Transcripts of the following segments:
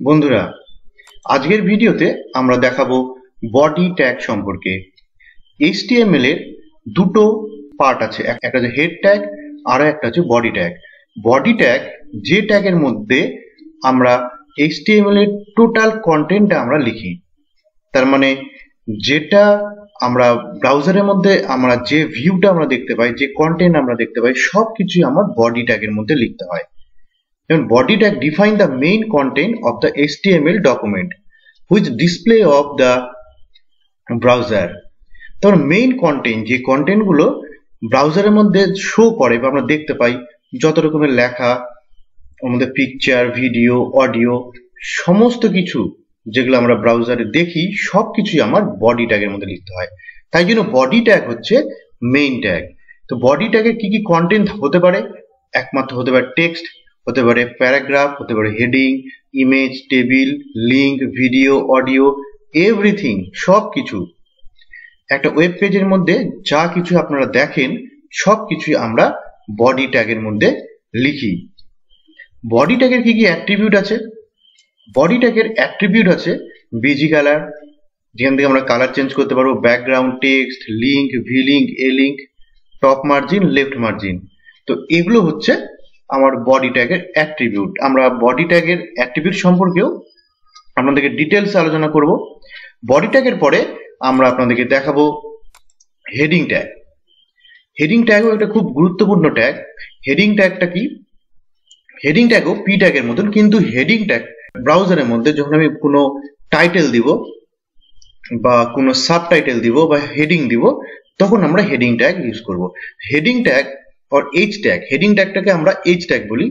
বন্ধুরা, আজকের ভিডিওতে আমরা দেখাবো বডি ট্যাগ সম্পর্কে। HTML এর দুটো পার্ট আছে, একটা হচ্ছে হেড ট্যাগ আর একটা হচ্ছে বডি ট্যাগ। বডি ট্যাগ যে ট্যাগের মধ্যে আমরা HTML এর টোটাল কন্টেন্টটা আমরা লিখি, তার মানে যেটা আমরা ব্রাউজারের মধ্যে আমরা যে ভিউটা আমরা দেখতে পাই, যে কন্টেন্ট আমরা দেখতে পাই, সবকিছুই আমার বডি ট্যাগের মধ্যে লিখতে হয়। Body tag define the main content of the HTML document which display of the browser. তো মেইন কন্টেন্ট, যে কন্টেন্ট গুলো ব্রাউজারের মধ্যে শো করে বা আমরা দেখতে পাই, যত রকমের লেখা, আমাদের পিকচার, ভিডিও, অডিও, সমস্ত কিছু যেগুলো আমরা ব্রাউজারে দেখি সবকিছুই আমার বডি ট্যাগের মধ্যে লিখতে হয়। তাই জন্য বডি ট্যাগ হচ্ছে মেইন ট্যাগ। তো বডি ট্যাগে কি কি কন্টেন্ট হতে পারে? একমাত্র হতে পারে টেক্সট, হতে পারে প্যারাগ্রাফ, হতে পারে heading, image, table, link, video, audio, everything, সবকিছু। একটা ওয়েব পেজের মধ্যে যা কিছু আপনারা দেখেন সবকিছুই আমরা বডি ট্যাগের মধ্যে লিখি। বডি ট্যাগের কি কি অ্যাট্রিবিউট আছে? বডি ট্যাগের অ্যাট্রিবিউট আছে bgcolor, যেখান থেকে আমরা কালার চেঞ্জ করতে পারবো, background, text, link, V link, এ link, top margin, left margin. তো এগুলো হচ্ছে আমার বডি ট্যাগের অ্যাট্রিবিউট। আমরা বডি ট্যাগের অ্যাট্রিবিউট সম্পর্কেও আপনাদেরকে ডিটেলস আলোচনা করব। বডি ট্যাগের পরে আমরা আপনাদেরকে দেখাবো হেডিং ট্যাগ। হেডিং ট্যাগও একটা খুব গুরুত্বপূর্ণ ট্যাগ। হেডিং ট্যাগটা কি? হেডিং ট্যাগও পি ট্যাগের মতন, কিন্তু হেডিং ট্যাগ ব্রাউজারের মধ্যে যখন আমি কোনো টাইটেল দিব বা কোনো সাব টাইটেল দিব বা হেডিং দিব, তখন আমরা হেডিং ট্যাগ ইউজ করব। Heading tag or H tag, heading tag টাকে আমরা H tag বলি।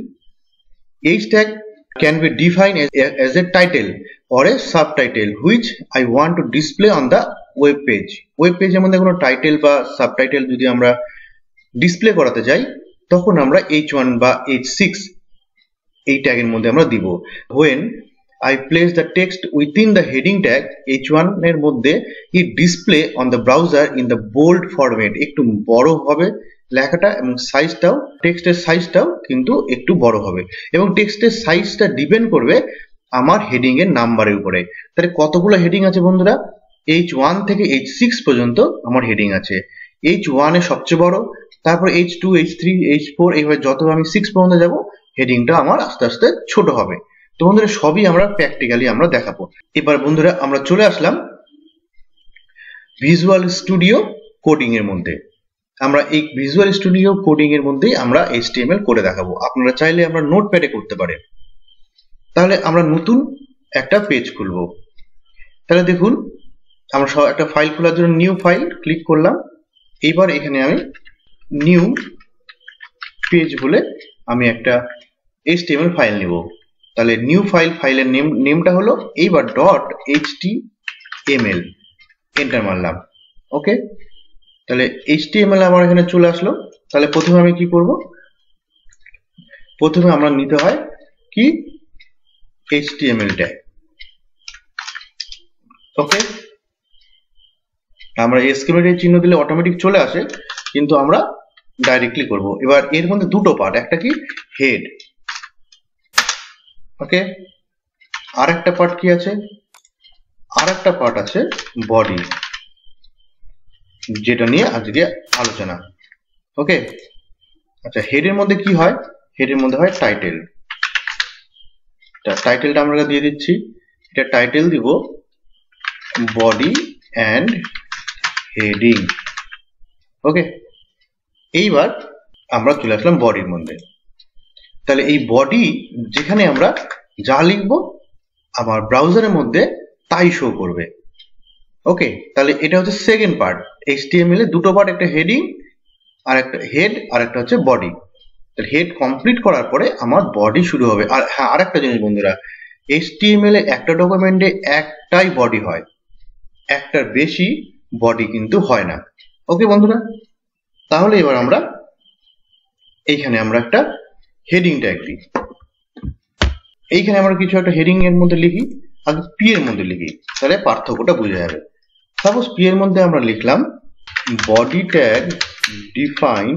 H tag can be defined as a title or a subtitle which I want to display on the web page. Web পেজের মধ্যে কোনো title বা subtitle যদি আমরা display করাতে যাই, তখন আমরা H1 বা H6 এই ট্যাগের মধ্যে আমরা দিব। When I place the text within the heading tag H1 এর মধ্যে, it display on the browser in the bold format, একটু বড় হবে লেখাটা এবং সাইজটাও, টেক্সটের সাইজটাও কিন্তু একটু বড় হবে, এবং টেক্সটের সাইজটা ডিপেন্ড করবে আমার হেডিং এর নাম্বারের উপরে। তাহলে কতগুলো হেডিং আছে বন্ধুরা? H1 থেকে H6 পর্যন্ত আমার হেডিং আছে। H1 এ সবচেয়ে বড়, তারপর H2, H3, H4, এইভাবে যত আমি 6 পর্যন্ত যাব, হেডিংটা আমার আস্তে আস্তে ছোট হবে। তো বন্ধুরা, সবই আমরা প্র্যাকটিক্যালি আমরা দেখাবো। এবার বন্ধুরা, আমরা চলে আসলাম ভিজুয়াল স্টুডিও কোডিং এর মধ্যে। আমরা এই ভিজুয়াল স্টুডিও কোডিং এর মধ্যেই আমরা HTML করে দেখাবো। আপনারা চাইলে আমরা নোটপ্যাডে করতে পারেন। তাহলে আমরা নতুন একটা পেজ খুলবো। তাহলে দেখুন, আমরা সব একটা ফাইল খোলার জন্য নিউ ফাইল ক্লিক করলাম। এইবার এখানে আমি নিউ পেজ বলে আমি একটা HTML ফাইল নেব। তাহলে নিউ ফাইলের নেমটা হলো এইবার .html, এন্টার মারলাম। ওকে, তাহলে HTML আমার এখানে চলে আসলো। তাহলে প্রথমে আমি কি করব? প্রথমে আমরা নিতে হয় কি HTML ট্যাগ। ওকে, আমরা এক্সক্লেমেটর চিহ্ন দিলে অটোমেটিক চলে আসে, কিন্তু আমরা ডাইরেক্টলি করব। এবার এর মধ্যে দুটো পার্ট, একটা কি হেড, ওকে, আর একটা পার্ট কি আছে? আর একটা পার্ট আছে বডি, যেটা নিয়ে আজকে আলোচনা। ওকে, আচ্ছা, হেডের মধ্যে কি হয়? হেডের মধ্যে হয় টাইটেল। টাইটেলটা আমরা দিয়ে দিচ্ছি। এটা টাইটেল দিব বডি অ্যান্ড হেডিং। ওকে, এইবার আমরা চলে আসলাম বডির মধ্যে। তাহলে এই বডি, যেখানে আমরা যা লিখবো আমার ব্রাউজারের মধ্যে তাই শো করবে। ওকে, তাহলে এটা হচ্ছে সেকেন্ড পার্ট। HTML এ দুটো পার্ট, একটা হেডিং আর একটা হেড, আর একটা হচ্ছে বডি। তাহলে হেড কমপ্লিট করার পরে আমার বডি শুরু হবে। আর হ্যাঁ, আরেকটা জিনিস বন্ধুরা, HTML এ একটা ডকুমেন্টে একটাই বডি হয়, একটার বেশি বডি কিন্তু হয় না। ওকে বন্ধুরা, তাহলে এবার আমরা এইখানে আমরা একটা হেডিং ট্যাগ দিই। এইখানে আমরা কিছু একটা হেডিং এর মধ্যে লিখি, আগে পি এর মধ্যে লিখি, তাহলে পার্থক্যটা বোঝা যাবে। সাপোজ পি এর মধ্যে আমরা লিখলাম body tag define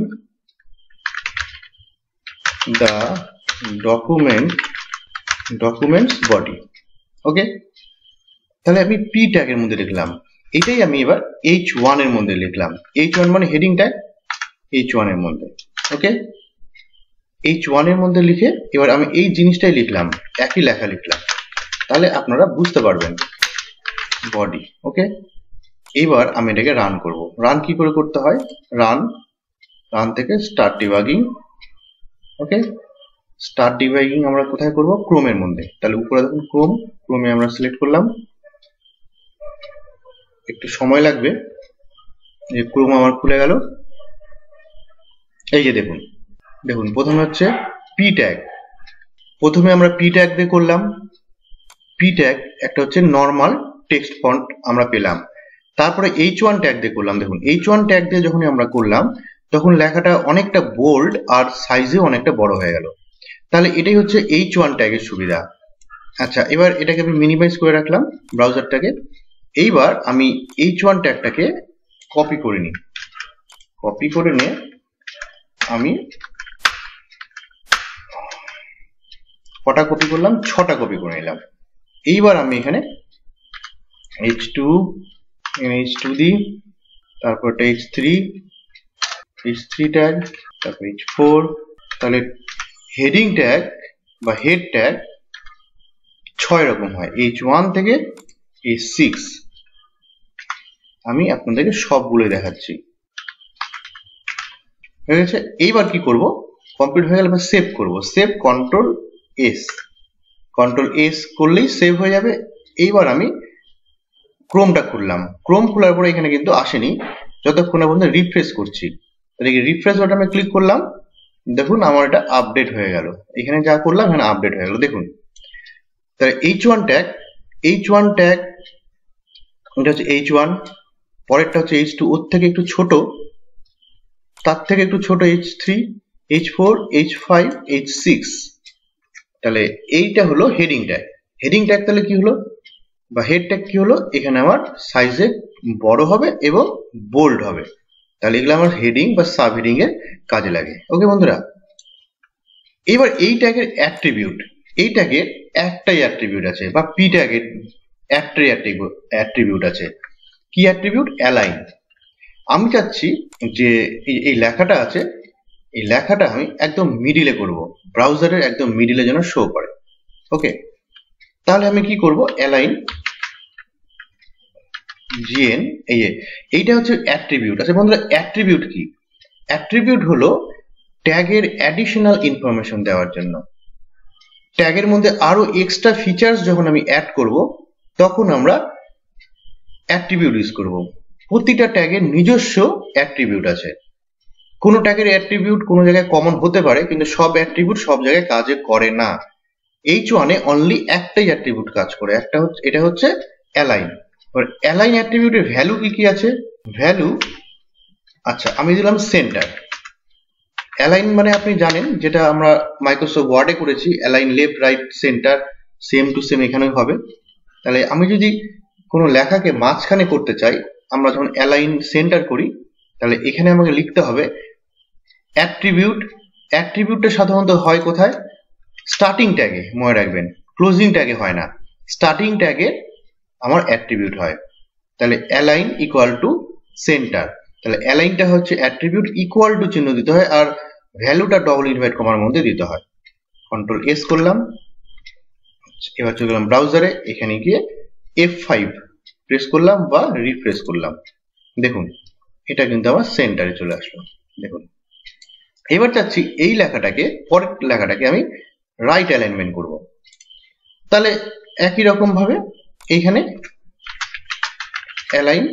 the documents body. Okay, তাহলে আমি পি ট্যাগের মধ্যে লিখলাম, এটাই আমি এবার H1 এর মধ্যে লিখলাম। H1 মানে হেডিং ট্যাগ, H1 এর মধ্যে। ওকে, H1 এর মধ্যে লিখে এবার আমি এই জিনিসটাই লিখলাম, একই লেখা লিখলাম, তাহলে আপনারা বুঝতে পারবেন বডি। ওকে, এবার আমি এটাকে রান করব। রান কি করে করতে হয়, রান থেকে স্টার্ট ডিবাগিং। ওকে, স্টার্ট ডিবাগিং আমরা কোথায় করব, ক্রোমের মধ্যে। তাহলে উপরে দেখুন ক্রোমে আমরা সিলেক্ট করলাম, একটু সময় লাগবে, এই ক্রোম আমার খুলে গেল। এই যে দেখুন প্রথমে হচ্ছে পি ট্যাগ, প্রথমে আমরা পি ট্যাগ দিয়ে করলাম। পি ট্যাগ একটা হচ্ছে নর্মাল টেক্সট ফন্ট আমরা পেলাম। তারপরে H1 ট্যাগ দিয়ে করলাম। দেখুন H1 ট্যাগ দিয়ে যখন আমরা করলাম তখন লেখাটা অনেকটা বোল্ড আর সাইজে অনেকটা বড় হয়ে গেল। তাহলে এটাই হচ্ছে H1 ট্যাগের সুবিধা। আচ্ছা, এবার এটাকে আমি মিনিমাইজ করে রাখলাম ব্রাউজারটাকে। এইবার আমি H1 ট্যাগটাকে কপি করে নিই। কপি করে নিয়ে আমি কটা কপি করলাম, 6টা কপি করে নিলাম। এইবার আমি এখানে H2 দিই, তারপর H3 ট্যাগ, তারপর H4। তাহলে হেডিং ট্যাগ বা হেড ট্যাগ 6 রকম হয়, H1 থেকে H6। আমি আপনাদেরকে সবগুলো দেখাচ্ছি। হয়ে গেছে, এইবার কি করব, কমপ্লিট হয়ে গেলে সেভ করব। সেভ কন্ট্রোল এস করলেই সেভ হয়ে যাবে। এইবার আমি ক্রোমটা খুললাম। ক্রোম খোলার পরে এখানে কিন্তু আসেনি যতক্ষণ না পর্যন্ত রিফ্রেশ করছি। তাহলে রিফ্রেশ বাটনে ক্লিক করলাম, দেখুন আমার এটা আপডেট হয়ে গেল। এখানে যা করলাম এখানে আপডেট হয়ে গেল। দেখুন, তাহলে H1 ট্যাগ এটা হচ্ছে H1, পরেরটা হচ্ছে H2, ওর থেকে একটু ছোট, তার থেকে একটু ছোট H3, H4, H5, H6। তাহলে এইটা হলো হেডিং ট্যাগ। তাহলে কি হলো, বা হেড ট্যাগ কি হলো, এখানে আমার সাইজে বড় হবে এবং বোল্ড হবে। তাহলে এগুলো আমার হেডিং বা সাব হেডিং এর কাজে লাগে। ওকে বন্ধুরা, এবার এই ট্যাগের অ্যাট্রিবিউট, এই ট্যাগের একটাই অ্যাট্রিবিউট আছে, বা পি ট্যাগের একটাই অ্যাট্রিবিউট আছে। কি অ্যাট্রিবিউট, অ্যালাইন। আমি চাচ্ছি যে এই লেখাটা আছে, এই লেখাটা আমি একদম মিডিলে করব, ব্রাউজারের একদম মিডিলে যেন শো করে। ওকে, তাহলে আমি কি করব, অ্যালাইন জিএন, এইটা হচ্ছে অ্যাট্রিবিউট। আচ্ছা বন্ধুরা, অ্যাট্রিবিউট কি, অ্যাট্রিবিউট হলো ট্যাগের অ্যাডিশনাল ইনফরমেশন দেওয়ার জন্য। ট্যাগের মধ্যে আরো এক্সট্রা ফিচার্স যখন আমি অ্যাড করব তখন আমরা অ্যাট্রিবিউট ইউজ করব। প্রতিটা ট্যাগের নিজস্ব অ্যাট্রিবিউট আছে। কোনো ট্যাগের অ্যাট্রিবিউট কোনো জায়গায় কমন হতে পারে, কিন্তু সব অ্যাট্রিবিউট সব জায়গায় কাজে করে না। H1 এ অনলি একটাই অ্যাট্রিবিউট কাজ করে, এটা হচ্ছে অ্যালাইন। অ্যালাইন অ্যাট্রিবিউটের ভ্যালু কি আছে, ভ্যালু, আচ্ছা আমি দিলাম সেন্টার। অ্যালাইন মানে আপনি জানেন, যেটা আমরা মাইক্রোসফট ওয়ার্ডে করেছি, align left right centre, same to same এখানেও হবে। তাহলে আমি যদি কোনো লেখাকে মাঝখানে করতে চাই, আমরা যখন অ্যালাইন সেন্টার করি, তাহলে এখানে আমাকে লিখতে হবে অ্যাট্রিবিউটটা সাধারণত হয় কোথায়, স্টার্টিং ট্যাগে, মনে রাখবেন, ক্লোজিং ট্যাগে হয় না, স্টার্টিং ট্যাগে আমার অ্যাট্রিবিউট হয়। তাহলে অ্যালাইন ইকুয়াল টু সেন্টার, তাহলে অ্যালাইনটা হচ্ছে অ্যাট্রিবিউট, ইকুয়াল টু চিহ্ন দিতে হয়, আর ভ্যালুটা ডবল ইনভার্ট কমার মধ্যে দিতে হয়। কন্ট্রোল এস করলাম, এবার চলে গেলাম ব্রাউজারে, এখানে গিয়ে F5 প্রেস করলাম বা রিফ্রেশ করলাম। দেখুন এটা কিন্তু আমার সেন্টারে চলে আসলো। দেখুন, এবার চাচ্ছি এই লেখাটাকে, পরের লেখাটাকে আমি রাইট অ্যালাইনমেন্ট করব। তাহলে একই রকম ভাবে এইখানে align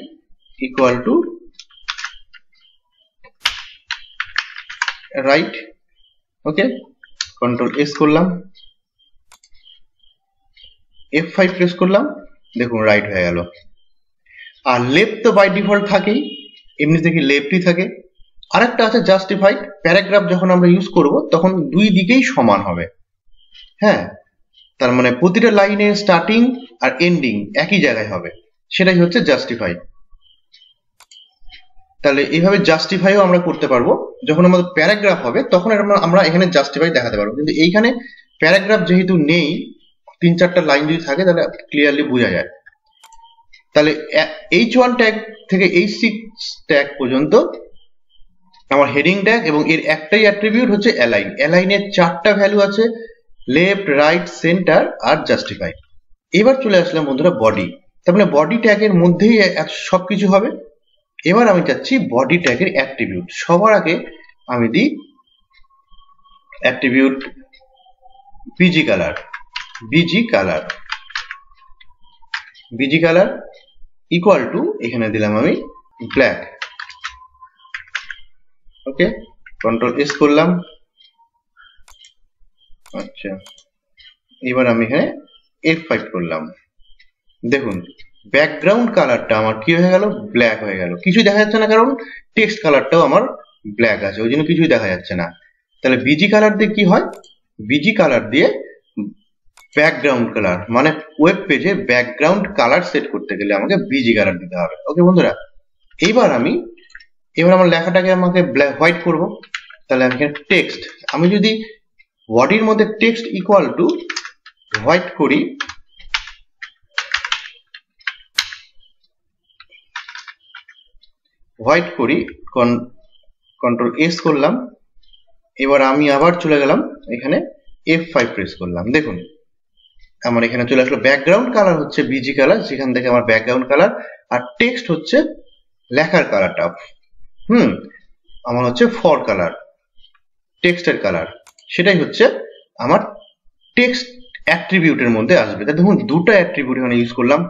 equal to right. Okay, control S করলাম, F5 প্রেস করলাম, দেখুন রাইট হয়ে গেল। আর লেফট তো বাই ডিফল্ট থাকেই, এমনি থেকে লেফটই থাকে। আরেকটা আছে জাস্টিফাইড। প্যারাগ্রাফ যখন আমরা ইউজ করব তখন দুই দিকেই সমান হবে। হ্যাঁ, তার মানে প্রতিটা লাইনে স্টার্টিং আর এন্ডিং একই জায়গায় হবে, সেটাই হচ্ছে জাস্টিফাইড। তাহলে এইভাবে জাস্টিফাইও আমরা করতে পারবো। যখন আমাদের প্যারাগ্রাফ হবে তখন আমরা এখানে জাস্টিফাই দেখাতে পারবো, কিন্তু এইখানে প্যারাগ্রাফ যেহেতু নেই, 3-4টা লাইন যদি থাকে তাহলে ক্লিয়ারলি বোঝা যায়। তাহলে H1 ট্যাগ থেকে H6 ট্যাগ পর্যন্ত আমার হেডিং ট্যাগ, এবং এর একটাই অ্যাট্রিবিউট হচ্ছে অ্যালাইন। অ্যালাইনের 4টা ভ্যালু আছে, লেফট, রাইট, সেন্টার আর জাস্টিফাই। এবার চলে আসলাম বন্ধুরা বডি। তার মানে বডি ট্যাগের মধ্যেই সবকিছু হবে। এবার আমি চাচ্ছি বডি ট্যাগের অ্যাট্রিবিউট। সবার আগে আমি দিই attribute busy colour. Busy colour equal to, এখানে দিলাম আমি ব্ল্যাক। ওকে, কন্ট্রোল এস করলাম। আচ্ছা, এবার আমি এখানে F5 করলাম। দেখুন ব্যাকগ্রাউন্ড কালারটা আমার কি হয়ে গেল, ব্ল্যাক হয়ে গেল। কিছুই দেখা যাচ্ছে না কারণ টেক্সট কালারটাও আমার ব্ল্যাক আছে, ওই জন্য কিছুই দেখা যাচ্ছে না। তাহলে বিজি কালার দিয়ে কি হয়, বিজি কালার দিয়ে ব্যাকগ্রাউন্ড কালার মানে ওয়েব পেজে ব্যাকগ্রাউন্ড কালার সেট করতে গেলে আমাকে বিজি কালার দিতে হবে। ওকে বন্ধুরা, এবার আমার লেখাটাকে আমাকে হোয়াইট করব। তাহলে আমি এখানে টেক্সট, আমি যদি বডির মধ্যে টেক্সট ইকুয়াল টু হোয়াইট করি, কন্ট্রোল এস করলাম। এবার আমি আবার চলে গেলাম এখানে F5 প্রেস করলাম। দেখুন আমার এখানে চলে আসলো ব্যাকগ্রাউন্ড কালার হচ্ছে বিজি কালার, সেখান থেকে আমার ব্যাকগ্রাউন্ড কালার, আর টেক্সট হচ্ছে লেখার কালারটা। আমার হচ্ছে ফর কালার, টেক্সটের কালার, সেটাই হচ্ছে আমার টেক্সট অ্যাট্রিবিউটের মধ্যে আসবে। তা দেখুন দুটো অ্যাট্রিবিউট এখানে ইউজ করলাম,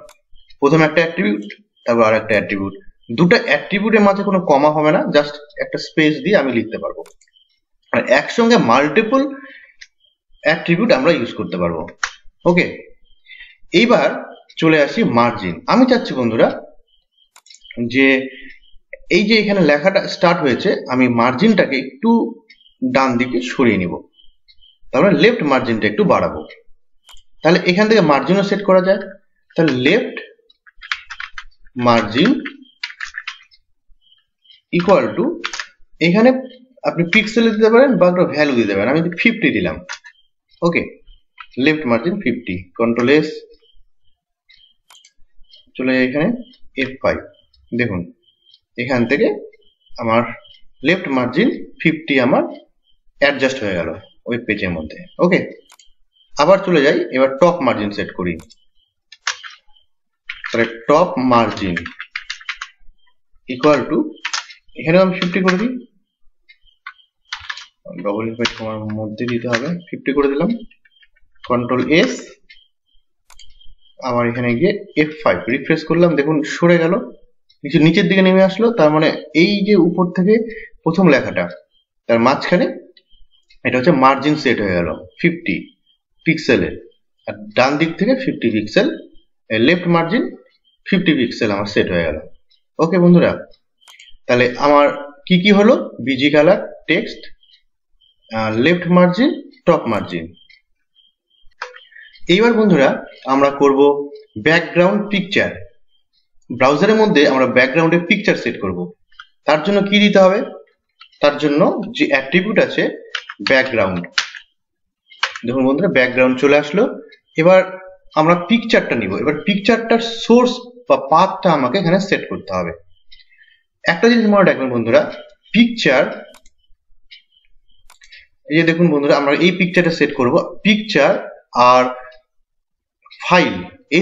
প্রথম একটা অ্যাট্রিবিউট, তারপর আর একটা অ্যাট্রিবিউট। দুটো অ্যাট্রিবিউটের মাঝে কোনো কমা হবে না, জাস্ট একটা স্পেস দিয়ে আমি লিখতে পারবো। আর একসঙ্গে মাল্টিপল অ্যাট্রিবিউট আমরা ইউজ করতে পারবো। ওকে, এইবার চলে আসি মার্জিন। আমি চাচ্ছি বন্ধুরা যে এই যে এখানে লেখাটা স্টার্ট হয়েছে, আমি মার্জিনটাকে একটু ডান দিকে সরিয়ে নিব, তারপরে লেফট মার্জিনটা একটু বাড়াবো। তাহলে এখান থেকে মার্জিনও সেট করা যায়। তাহলে লেফট মার্জিন ইকুয়াল টু, এখানে আপনি পিক্সেলে দিতে পারেন বা একটা ভ্যালু দিতে পারেন, আমি 50 দিলাম। ওকে, লেফট মার্জিন 50, কন্ট্রোল এস, চলে যায় এখানে F5। দেখুন এখান থেকে আমার লেফট মার্জিন 50 আমার অ্যাডজাস্ট হয়ে গেল ওয়েব পেজের মধ্যে। ওকে, আবার চলে যাই, এবার টপ মার্জিন সেট করি। তাহলে টপ মার্জিন ইকুয়াল টু, এখানে আমি 50 করে দিই, ডবল ইনভার্ট কমার মধ্যে দিতে হবে, 50 করে দিলাম, কন্ট্রোল এস, আবার এখানে গিয়ে F5 রিফ্রেশ করলাম। দেখুন সরে গেল, কিছু নিচের দিকে নেমে আসলো। তার মানে এই যে উপর থেকে প্রথম লেখাটা, তার মাঝখানে এটা হচ্ছে মার্জিন সেট হয়ে গেল 50 পিক্সেলের, আর ডান দিক থেকে 50 পিক্সেল, লেফট মার্জিন 50 পিক্সেল আমার সেট হয়ে গেল। ওকে বন্ধুরা, তাহলে আমার কি কি হলো, busy colour, text, left margin, top margin. এইবার বন্ধুরা আমরা করব ব্যাকগ্রাউন্ড পিকচার। ব্রাউজারের মধ্যে আমরা ব্যাকগ্রাউন্ডের পিকচার সেট করব। তার জন্য কি দিতে হবে, তার জন্য যে অ্যাট্রিবিউট আছে ব্যাকগ্রাউন্ড। দেখুন বন্ধুরা ব্যাকগ্রাউন্ড চলে আসলো। এবার আমরা পিকচারটা নিব। এবার পিকচারটার সোর্স বা পাথটা আমাকে এখানে সেট করতে হবে। একটা জিনিস মনে রাখবেন বন্ধুরা, পিকচার, এই যে দেখুন বন্ধুরা আমরা এই পিকচারটা সেট করব। পিকচার আর ফাইল,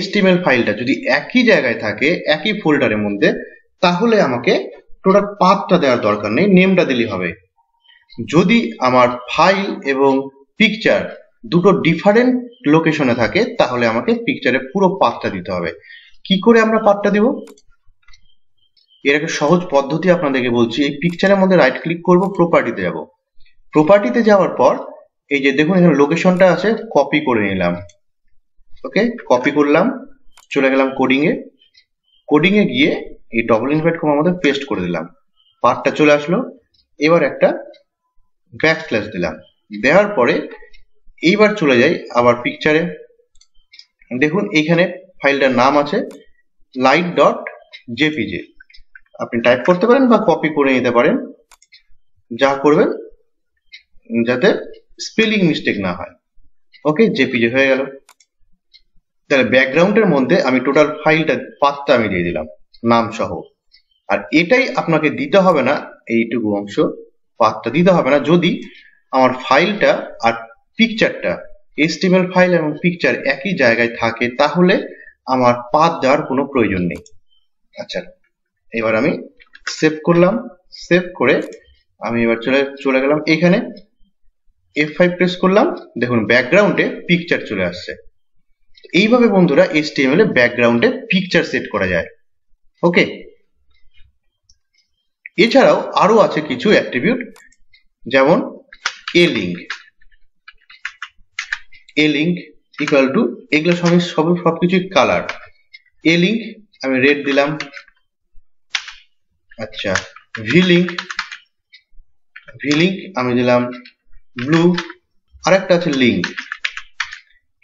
HTML ফাইলটা যদি একই জায়গায় থাকে, একই ফোল্ডারের মধ্যে, তাহলে আমাকে টোটাল পাথটা দেওয়ার দরকার নেই, নেমটা দিলেই হবে। যদি আমার ফাইল এবং পিকচার দুটো ডিফারেন্ট লোকেশনে থাকে, তাহলে আমাকে পিকচারের পুরো পাথটা দিতে হবে। কি করে আমরা পাথটা দেব, এর একটা সহজ পদ্ধতি আপনাদেরকে বলছি। এই পিকচারের মধ্যে রাইট ক্লিক করব, প্রপার্টিতে যাব। প্রপার্টিতে যাওয়ার পর এই যে দেখুন এখানে লোকেশনটা আছে, কপি করে নিলাম। ওকে, কপি করলাম, চলে গেলাম কোডিং এ গিয়ে এই ডবল ইনভার্ট কমার মধ্যে পেস্ট করে দিলাম, পাথটা চলে আসলো। এবার একটা ব্যাকস্ল্যাশ দিলাম, দেওয়ার পরে এইবার চলে যাই আবার পিকচারে। দেখুন এইখানে ফাইলটার নাম আছে light.jpg, আপনি টাইপ করতে পারেন বা কপি করে নিতে পারেন, যা করবেন যাতে স্পেলিং মিস্টেক না হয়। ওকে, জেপিজি হয়ে গেল। তাহলে ব্যাকগ্রাউন্ডের মধ্যে আমি টোটাল ফাইলটা পাথটা আমি দিয়ে দিলাম নাম সহ। আর এটাই আপনাকে দিতে হবে না, এইটুকু অংশ পাথটা দিতে হবে না যদি আমার ফাইলটা আর পিকচারটা HTML ফাইল এবং পিকচার একই জায়গায় থাকে, তাহলে আমার পাথ দেওয়ার কোনো প্রয়োজন নেই। আচ্ছা, এবার আমি সেভ করলাম। সেভ করে আমি এবার চলে গেলাম এখানে, F5 প্রেস করলাম, দেখুন ব্যাকগ্রাউন্ডে পিকচার চলে আসছে। এইভাবে বন্ধুরা HTML এ ব্যাকগ্রাউন্ডে পিকচার সেট করা যায়। ওকে, এছাড়াও আরো আছে কিছু অ্যাট্রিবিউট, যেমন এ লিঙ্ক ইকুয়াল টু, এগুলো সবকিছু কালার। এ লিঙ্ক আমি রেড দিলাম। আচ্ছা, ভি লিঙ্ক আমি দিলাম ব্লু। আরেকটা আছে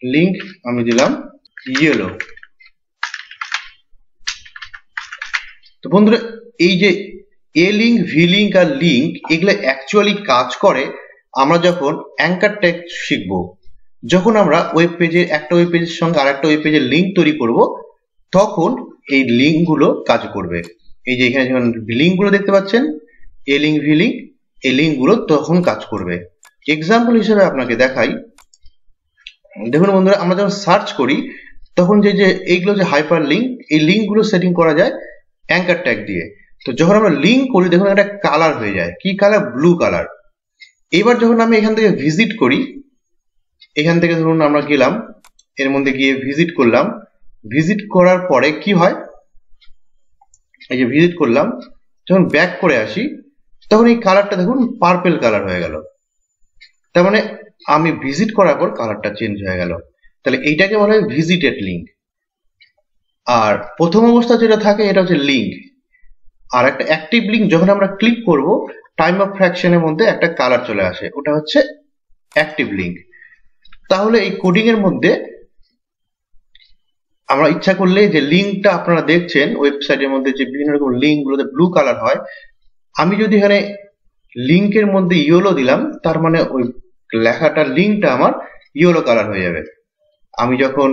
লিঙ্ক আমি দিলাম ইয়েলো। তো বন্ধুরা, এই যে A link, V link R link, এগুলো অ্যাকচুয়ালি কাজ করে আমরা যখন অ্যাঙ্কার ট্যাগ শিখব। যখন আমরা ওয়েব পেজের একটা ওয়েব পেজের সঙ্গে আরেকটা ওয়েব পেজের লিঙ্ক তৈরি করব, তখন এই লিঙ্ক গুলো কাজ করবে। এই যে এখানে যখন লিঙ্ক গুলো দেখতে পাচ্ছেন, এ লিঙ্ক, ভি লিঙ্ক, এই লিঙ্ক গুলো তখন কাজ করবে। এক্সাম্পল হিসেবে আপনাকে দেখাই। দেখুন বন্ধুরা, আমরা যখন সার্চ করি তখন যে এইগুলো যে হাইপার লিঙ্ক, এই লিঙ্ক গুলো সেটিং করা যায় অ্যাঙ্কার ট্যাগ দিয়ে। তো যখন আমরা লিঙ্ক করি দেখুন একটা কালার হয়ে যায়, কি কালার? Blue colour. এবার যখন আমি এখান থেকে ভিজিট করি, এখান থেকে ধরুন আমরা গেলাম, এর মধ্যে গিয়ে ভিজিট করলাম। ভিজিট করার পরে কি হয়, এই যে ভিজিট করলাম, যখন ব্যাক করে আসি তখন এই কালারটা দেখুন পার্পেল কালার হয়ে গেল। তার মানে আমি ভিজিট করার পর কালারটা চেঞ্জ হয়ে গেল। তাহলে এইটাকে বলা হয় ভিজিটেড লিঙ্ক। আর প্রথম অবস্থা যেটা থাকে এটা হচ্ছে লিঙ্ক। আর একটা অ্যাক্টিভ লিঙ্ক, যখন আমরা ক্লিক করব টাইম অফ ফ্র্যাকশনের মধ্যে একটা কালার চলে আসে, ওটা হচ্ছে অ্যাক্টিভ লিঙ্ক। তাহলে এই কোডিং এর মধ্যে আমরা ইচ্ছা করলে যে লিঙ্কটা আপনারা দেখছেন ওয়েবসাইটের মধ্যে যে বিভিন্ন রকম লিঙ্ক গুলোতে ব্লু কালার হয়, আমি যদি এখানে লিঙ্কের মধ্যে ইয়েলো দিলাম, তার মানে ওই লেখাটা লিঙ্কটা আমার ইয়েলো কালার হয়ে যাবে। আমি যখন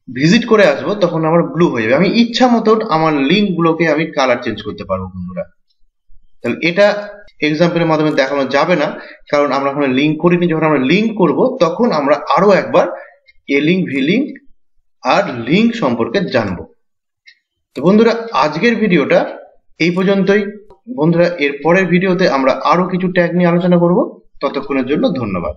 ভিজিট করে আসবো তখন আমার ব্লু হয়ে যাবে। আমি ইচ্ছা মতন আমার লিঙ্ক গুলোকে আমি কালার চেঞ্জ করতে পারবো বন্ধুরা। তাহলে এটা এক্সাম্পলের মাধ্যমে দেখানো যাবে না, কারণ আমরা ওখানে লিঙ্ক করিনি। যখন আমরা লিঙ্ক করব তখন আমরা আরো একবার A link, V link R link সম্পর্কে জানবো। তো বন্ধুরা, আজকের ভিডিওটা এই পর্যন্তই। বন্ধুরা, এর পরের ভিডিওতে আমরা আরো কিছু ট্যাগ নিয়ে আলোচনা করব। ততক্ষণের জন্য ধন্যবাদ।